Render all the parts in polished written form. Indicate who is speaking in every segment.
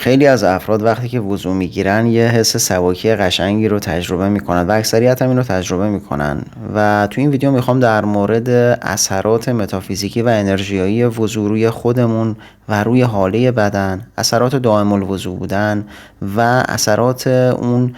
Speaker 1: خیلی از افراد وقتی که وضو میگیرن یه حس سواکی قشنگی رو تجربه میکنن و اکثریت هم این رو تجربه میکنن و تو این ویدیو میخوام در مورد اثرات متافیزیکی و انرژیایی وضو روی خودمون و روی حاله بدن، اثرات دائم الوضو بودن و اثرات اون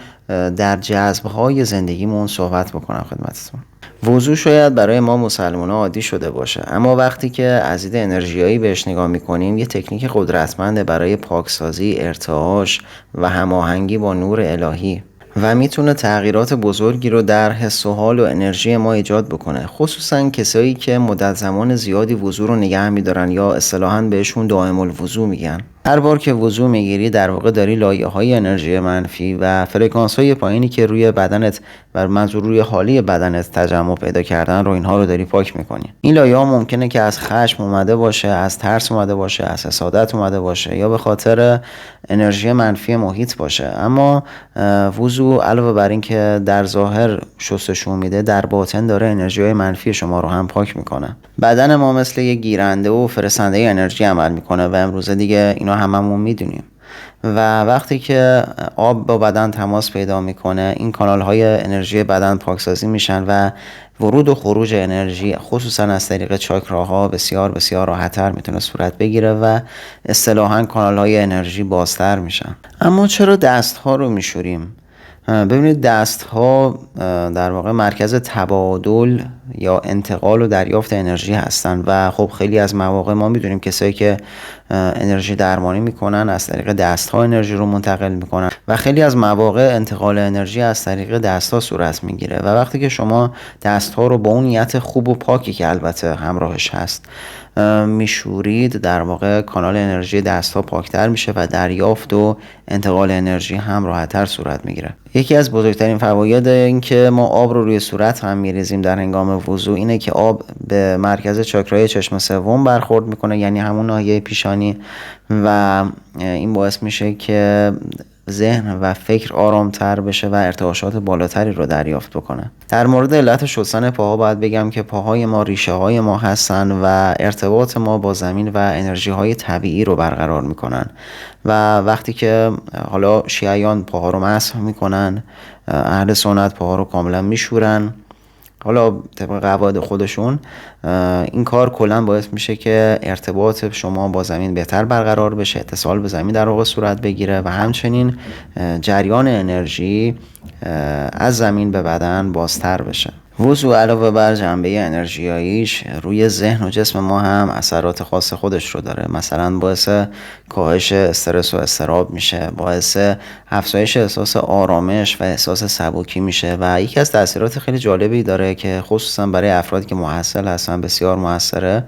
Speaker 1: در جذبهای زندگیمون صحبت بکنم خدمتتون. وضو شاید برای ما مسلمان‌ها عادی شده باشه، اما وقتی که از دید انرژیایی بهش نگاه میکنیم یه تکنیک قدرتمنده برای پاکسازی، ارتعاش و هماهنگی با نور الهی و میتونه تغییرات بزرگی رو در حس و حال و انرژی ما ایجاد بکنه، خصوصا کسایی که مدت زمان زیادی وضو رو نگه میدارن یا اصطلاحاً بهشون دائم الوضو میگن. هر بار که وضو میگیری در واقع داری لایه‌های انرژی منفی و فرکانس‌های پایینی که روی بدنت و منظور روی حالی بدنت تجمع پیدا کردن رو اینها رو داری پاک میکنی. این لایه‌ها ممکنه که از خشم اومده باشه، از ترس اومده باشه، از حسادت اومده باشه یا به خاطر انرژی منفی محیط باشه. اما وضو علاوه بر این که در ظاهر شستشو میده، در باطن داره انرژی‌های منفی شما رو هم پاک میکنه. بدن ما مثل یه گیرنده و فرستنده انرژی عمل میکنه و امروزه دیگه اینا هممون میدونیم. و وقتی که آب با بدن تماس پیدا میکنه، این کانال های انرژی بدن پاکسازی میشن و ورود و خروج انرژی خصوصا از طریق چاکراها بسیار بسیار راحت‌تر میتونه صورت بگیره و اصطلاحاً کانال های انرژی بازتر میشن. اما چرا دست ها رو میشوریم؟ ببینید، دست ها در واقع مرکز تبادل یا انتقال و دریافت انرژی هستن و خب خیلی از مواقع ما میدونیم کسایی که انرژی درمانی میکنن از طریق دست ها انرژی رو منتقل میکنن و خیلی از مواقع انتقال انرژی از طریق دست ها صورت میگیره و وقتی که شما دست ها رو با اون نیت خوب و پاکی که البته همراهش هست میشورید، در واقع کانال انرژی دست ها پاکتر میشه و دریافت و انتقال انرژی هم راحت‌تر صورت میگیره. یکی از بزرگترین فواید این که ما آب رو روی صورت هم میریزیم در هنگام وضو اینه که آب به مرکز چاکرای چشم سوم برخورد میکنه، یعنی همون ناحیه پیشانی، و این باعث میشه که ذهن و فکر آرامتر بشه و ارتعاشات بالاتری رو دریافت بکنه. در مورد علت شستن پاها باید بگم که پاهای ما ریشه های ما هستن و ارتباط ما با زمین و انرژی های طبیعی رو برقرار میکنن و وقتی که حالا شیعیان پاها رو مسح میکنن، اهل سنت پاها رو کاملا میشورن، حالا طبق قواعد خودشون. این کار کلا باعث میشه که ارتباط شما با زمین بهتر برقرار بشه، اتصال به زمین در واقع صورت بگیره و همچنین جریان انرژی از زمین به بدن بازتر بشه. وضو علاوه بر جنبه انرژیاییش روی ذهن و جسم ما هم اثرات خاص خودش رو داره. مثلا باعث کاهش استرس و اضطراب میشه، باعث افزایش احساس آرامش و احساس سبکی میشه و یکی از تاثیرات خیلی جالبی داره که خصوصا برای افرادی که محصل هستن بسیار موثره،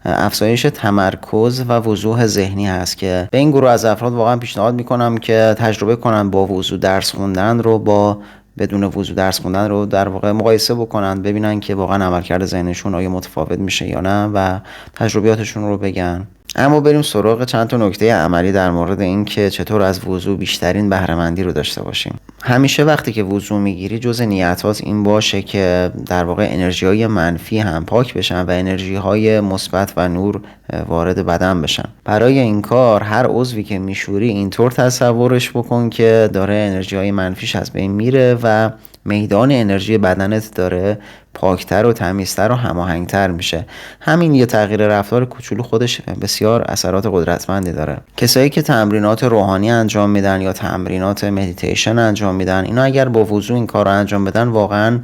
Speaker 1: افزایش تمرکز و وضوح ذهنی هست که به این گروه از افراد واقعا پیشنهاد میکنم که تجربه کنن با وضو درس خوندن رو با بدون وضو درس خوندن رو در واقع مقایسه بکنن، ببینن که واقعا عملکرد ذهنشون آیا متفاوت میشه یا نه و تجربیاتشون رو بگن. اما بریم سراغ چند تا نکته عملی در مورد این که چطور از وضو بیشترین بهره‌مندی رو داشته باشیم. همیشه وقتی که وضو میگیری جز نیتات این باشه که در واقع انرژی‌های منفی هم پاک بشن و انرژی‌های مثبت و نور وارد بدن بشن. برای این کار هر عضوی که میشوری اینطور تصورش بکن که داره انرژی‌های منفیش از بین میره و میدان انرژی بدنت داره پاکتر و تمیزتر و هماهنگتر میشه. همین یه تغییر رفتار کوچولو خودش بسیار اثرات قدرتمندی داره. کسایی که تمرینات روحانی انجام میدن یا تمرینات مدیتیشن انجام میدن، اینا اگر با وضو این کار رو انجام بدن واقعا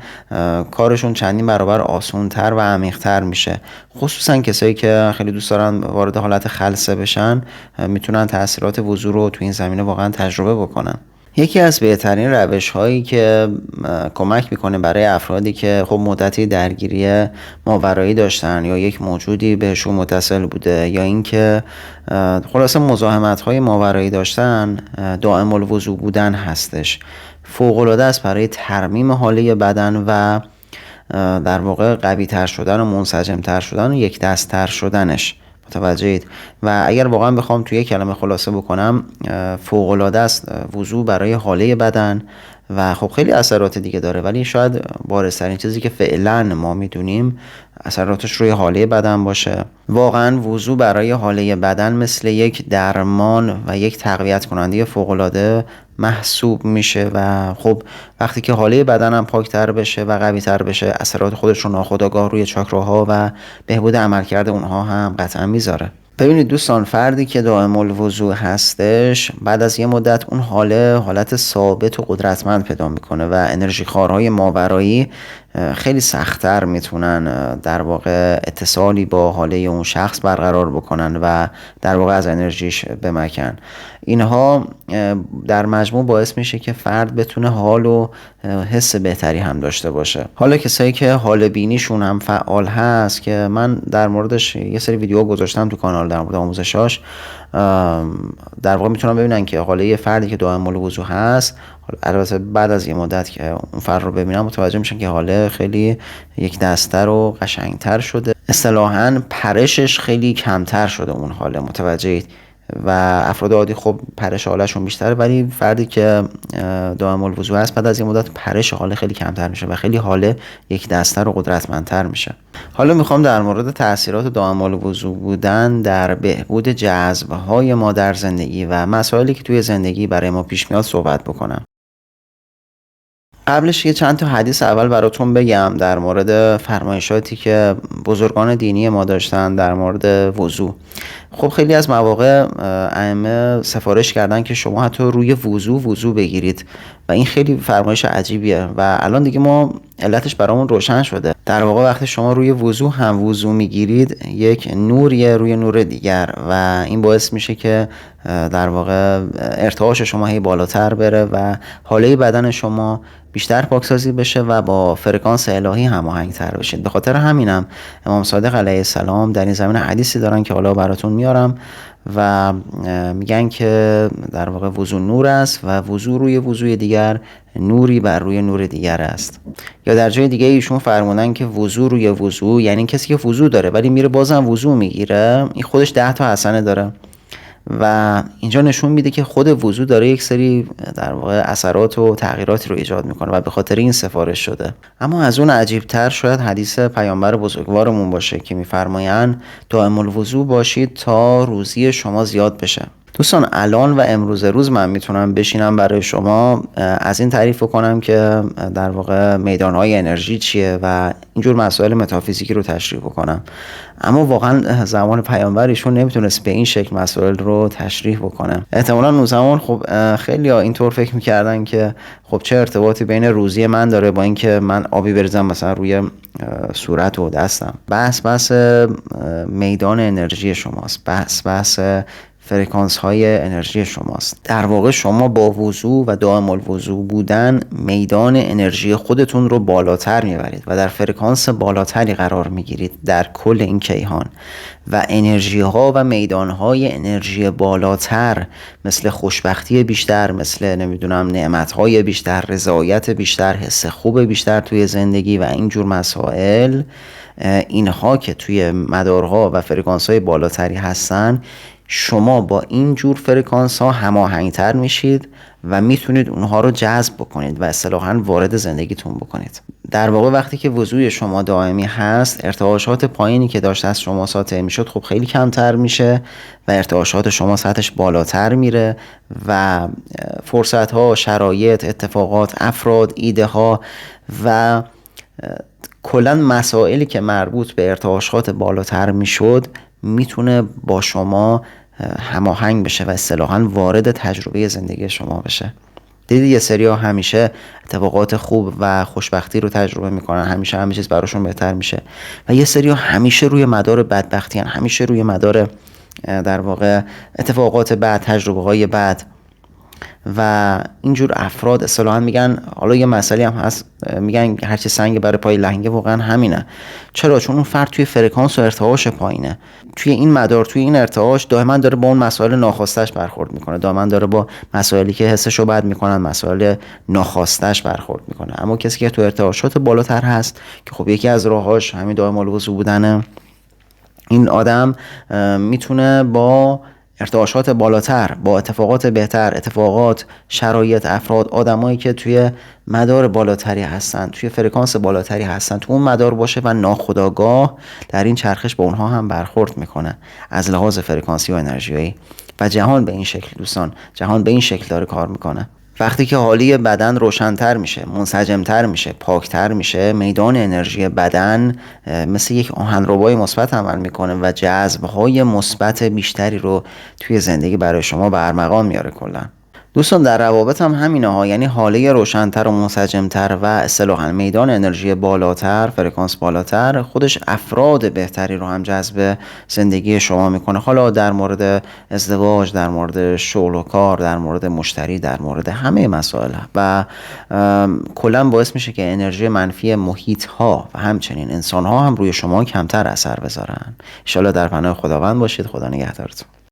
Speaker 1: کارشون چندین برابر آسان‌تر و عمیق‌تر میشه. خصوصا کسایی که خیلی دوست دارن وارد حالت خلسه بشن میتونن تاثیرات وضو رو تو این زمینه واقعا تجربه بکنن. یکی از بهترین روش هایی که کمک میکنه برای افرادی که خب مدتی درگیری ماورایی داشتن یا یک موجودی بهشون متصل بوده یا اینکه خلاصه مزاحمت های ماورایی داشتن، دائم الوضو بودن هستش. فوق العاده است برای ترمیم حاله بدن و در واقع قوی تر شدن و منسجم تر شدن و یک دست تر شدنش. متوجهید؟ و اگر واقعا بخوام توی یک کلمه خلاصه بکنم، فوق العاده است وضو برای حاله بدن، و خب خیلی اثرات دیگه داره، ولی شاید بارزترین چیزی که فعلا ما میدونیم اثراتش روی حاله بدن باشه. واقعا وضو برای حاله بدن مثل یک درمان و یک تقویت کننده فوق‌العاده محسوب میشه و خب وقتی که حاله بدنم پاکتر بشه و قوی‌تر بشه، اثرات خودش رو ناخودآگاه روی چاکراها و بهبود عملکرد اونها هم قطعا میذاره. ببینید دوستان، فردی که دائم الوضوء هستش بعد از یه مدت اون حالت ثابت و قدرتمند پیدا میکنه و انرژی خارهای ماورایی خیلی سخت‌تر میتونن در واقع اتصالی با حاله اون شخص برقرار بکنن و در واقع از انرژیش بمکن. اینها در مجموع باعث میشه که فرد بتونه حال و حس بهتری هم داشته باشه. حالا کسایی که حال بینیشون هم فعال هست که من در موردش یه سری ویدیو گذاشتم تو کانال در مورد آموزشاش، در واقع میتونن ببینن که حاله فردی که دائم الوضوء هست، البته بعد از یه مدت که اون فرد رو ببینن متوجه میشن که حاله خیلی یک دسته و قشنگتر شده، اصطلاحاً پرشش خیلی کمتر شده اون حاله، متوجهید؟ و افراد عادی خب پرش حالشون بیشتره، ولی فردی که دائم الوضوء هست بعد از یه مدت پرش حاله خیلی کمتر میشه و خیلی حاله یک دسته و قدرتمندتر میشه. حالا میخوام در مورد تاثیرات دائم الوضوء بودن در بهبود جذب‌های ما در زندگی و مسائلی که توی زندگی برای ما پیش میاد صحبت بکنم. قبلش یه چند تا حدیث اول براتون بگم در مورد فرمایشاتی که بزرگان دینی ما داشتن در مورد وضو. خب خیلی از مواقع ائمه سفارش کردن که شما حتی روی وضو بگیرید و این خیلی فرمایش عجیبیه و الان دیگه ما علتش برامون روشن شده. در واقع وقتی شما روی وضو هم وضو میگیرید، یک نوریه روی نور دیگر و این باعث میشه که در واقع ارتعاش شما هی بالاتر بره و حاله بدن شما بیشتر پاکسازی بشه و با فرکانس الهی هماهنگ‌تر بشید. به خاطر همینم امام صادق علیه السلام در این زمینه حدیثی دارن که حالا براتون میارم و میگن که در واقع وضو نور است و وضو روی وضوی دیگر نوری بر روی نور دیگر است. یا در جای دیگه ایشون فرمودن که وضو روی وضو یعنی کسی که وضو داره ولی میره بازم وضو میگیره، این خودش 10 تا حسنه داره و اینجا نشون میده که خود وضو داره یک سری در واقع اثرات و تغییراتی رو ایجاد میکنه و به خاطر این سفارش شده. اما از اون عجیبتر شاید حدیث پیامبر بزرگوارمون باشه که میفرمایند دائم الوضوء باشید تا روزی شما زیاد بشه. دوستان الان و امروز روز من میتونم بشینم برای شما از این تعریف کنم که در واقع میدانهای انرژی چیه و اینجور مسائل متافیزیکی رو تشریح بکنم، اما واقعا زمان پیامبر ایشون نمیتونست به این شکل مسائل رو تشریح بکنه. احتمالاً اون زمان خب خیلی ها اینطور فکر میکردن که خب چه ارتباطی بین روزی من داره با اینکه من آبی بریزم مثلا روی صورت و دستم. بحث میدان انرژی شماست، بحث فرکانس های انرژی شماست. در واقع شما با وضو و دائم الوضوء بودن میدان انرژی خودتون رو بالاتر میبرید و در فرکانس بالاتری قرار میگیرید در کل این کیهان و انرژی ها و میدان های انرژی بالاتر مثل خوشبختی بیشتر، مثل نمیدونم نعمت های بیشتر، رضایت بیشتر، حس خوب بیشتر توی زندگی و اینجور مسائل، اینها که توی مدارها و فرکانس های بالاتری هستن، شما با این جور فرکانس ها هماهنگتر میشید و میتونید اونها رو جذب بکنید و اصطلاحاً وارد زندگیتون بکنید. در واقع وقتی که وضوی شما دائمی هست، ارتعاشات پایینی که داشته از شما ساطع میشد خب خیلی کمتر میشه و ارتعاشات شما سطحش بالاتر میره و فرصت ها، شرایط، اتفاقات، افراد، ایده ها و کلاً مسائلی که مربوط به ارتعاشات بالاتر میشد میتونه با شما هماهنگ بشه و اصطلاحاً وارد تجربه زندگی شما بشه. دیدی یه سری ها همیشه اتفاقات خوب و خوشبختی رو تجربه میکنن، همیشه همه چیز براشون بهتر میشه و یه سری ها همیشه روی مدار بدبختی هن، همیشه روی مدار در واقع اتفاقات بد، تجربه های بد و اینجور افراد اصطلاحاً میگن، حالا یه مسئله هم هست، میگن هرچی سنگ برای پای لنگه، واقعا همینه. چرا؟ چون اون فرد توی فرکانس و ارتعاش پایینه، توی این مدار، توی این ارتعاش دائما داره با اون مسائل ناخواستش برخورد میکنه، دائما داره با مسائلی که حسشو بد میکنن، مسائل ناخواستش برخورد میکنه. اما کسی که تو ارتعاشات بالاتر هست که خب یکی از راهاش همین دائم الوضوء بودنه، این آدم میتونه با ارتعاشات بالاتر با اتفاقات بهتر، اتفاقات، شرایط، افراد، آدمایی که توی مدار بالاتری هستن، توی فرکانس بالاتری هستن، تو اون مدار باشه و ناخودآگاه در این چرخش با اونها هم برخورد میکنه از لحاظ فرکانسی و انرژیایی. و جهان به این شکل دوستان، جهان به این شکل داره کار میکنه. وقتی که حالی بدن روشن‌تر میشه، منسجم‌تر میشه، پاکتر میشه، میدان انرژی بدن مثل یک آهنربای مثبت عمل میکنه و جذب‌های مثبت بیشتری رو توی زندگی برای شما به ارمغان میاره کلا. دوستان در روابط هم همینه ها، یعنی حاله روشن‌تر و منسجم‌تر و اصطلاحاً میدان انرژی بالاتر، فرکانس بالاتر، خودش افراد بهتری رو هم جذب زندگی شما میکنه. حالا در مورد ازدواج، در مورد شغل و کار، در مورد مشتری، در مورد همه مسائل و کلا باعث میشه که انرژی منفی محیط ها و همچنین انسان ها هم روی شما کمتر اثر بذارن. ان شاءالله در پناه خداوند باشید. خدا نگهدارتون.